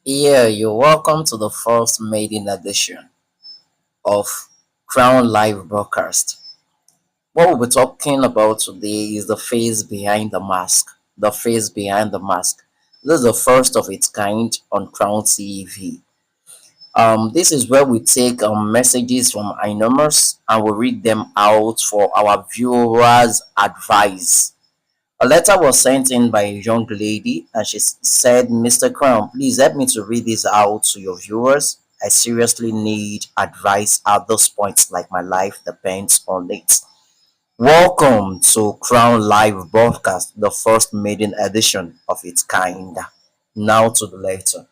Yeah, you're welcome to the first maiden edition of Crown Live Broadcast. What we'll be talking about today is the face behind the mask. The face behind the mask. This is the first of its kind on Crown TV. This is where we take messages from anonymous and we read them out for our viewers' advice. A letter was sent in by a young lady and she said, Mr. Crown, please help me to read this out to your viewers. I seriously need advice at this point, like my life depends on it. Welcome to Crown Live Broadcast, the first maiden edition of its kind. Now to the letter.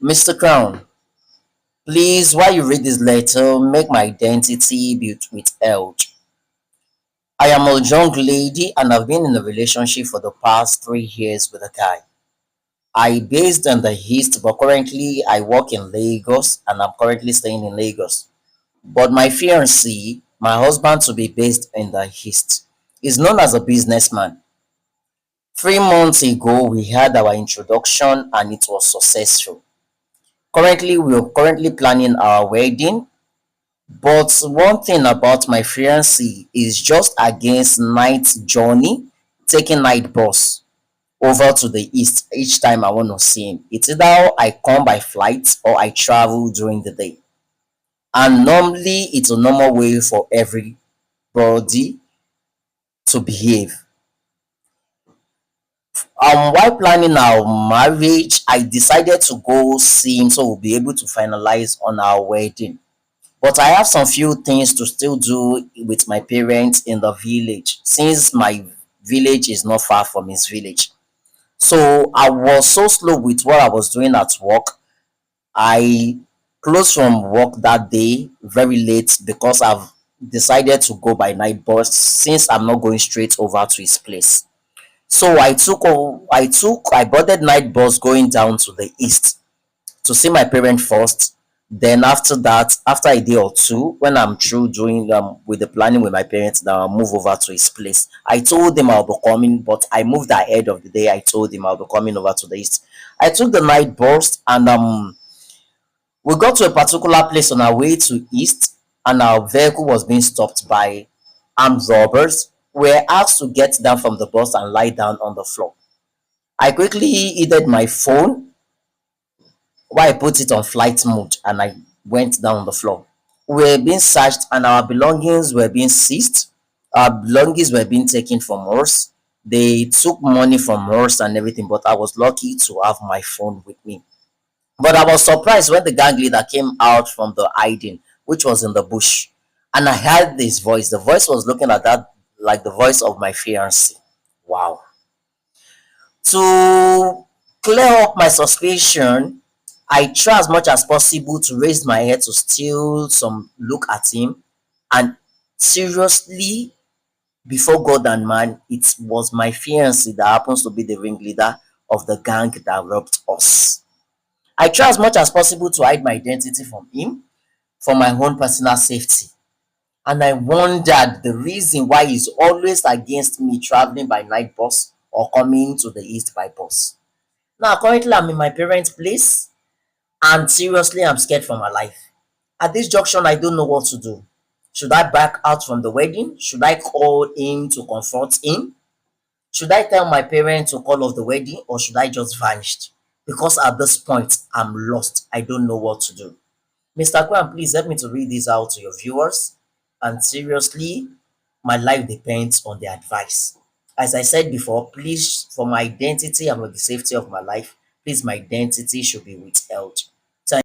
Mr. Crown, please, while you read this letter, make my identity be withheld. I am a young lady and I've been in a relationship for the past 3 years with a guy. I based in the East, but currently I work in Lagos and I'm currently staying in Lagos. But my fiancé, my husband to be based in the East, is known as a businessman. 3 months ago, we had our introduction and it was successful. Currently, we are currently planning our wedding. But one thing about my fiancé is just against night journey, taking night bus over to the east each time I want to see him. It's either I come by flight or I travel during the day. And normally it's a normal way for everybody to behave. While planning our marriage, I decided to go see him so we'll be able to finalize on our wedding. But I have some few things to still do with my parents in the village since my village is not far from his village. So I was so slow with what I was doing at work. I closed from work that day very late because I've decided to go by night bus since I'm not going straight over to his place. So I boarded night bus going down to the east to see my parents first. Then after that, after a day or two, when I'm through doing with the planning with my parents, then I'll move over to his place. I told him I'll be coming, but I moved ahead of the day. I told him I'll be coming over to the east. I took the night bus and we got to a particular place on our way to east, and our vehicle was being stopped by armed robbers. We were asked to get down from the bus and lie down on the floor. I quickly heeded my phone why I put it on flight mode and I went down on the floor. We were being searched and our belongings were being seized. Our belongings were being taken from us. They took money from us and everything, but I was lucky to have my phone with me. But I was surprised when the gang leader came out from the hiding, which was in the bush. And I heard this voice. The voice was looking at that like the voice of my fiancé. Wow. To clear up my suspicion, I try as much as possible to raise my head to steal some look at him. And seriously, before God and man, it was my fiancé that happens to be the ringleader of the gang that robbed us. I try as much as possible to hide my identity from him for my own personal safety. And I wondered the reason why he's always against me traveling by night bus or coming to the east by bus. Now, currently, I'm in my parents' place, and seriously, I'm scared for my life. At this junction, I don't know what to do. Should I back out from the wedding? Should I call him to confront him? Should I tell my parents to call off the wedding, or should I just vanish? Because at this point, I'm lost. I don't know what to do. Mr. Kwan, please help me to read this out to your viewers. And seriously, my life depends on the advice. As I said before, please, for my identity and for the safety of my life, please, my identity should be withheld.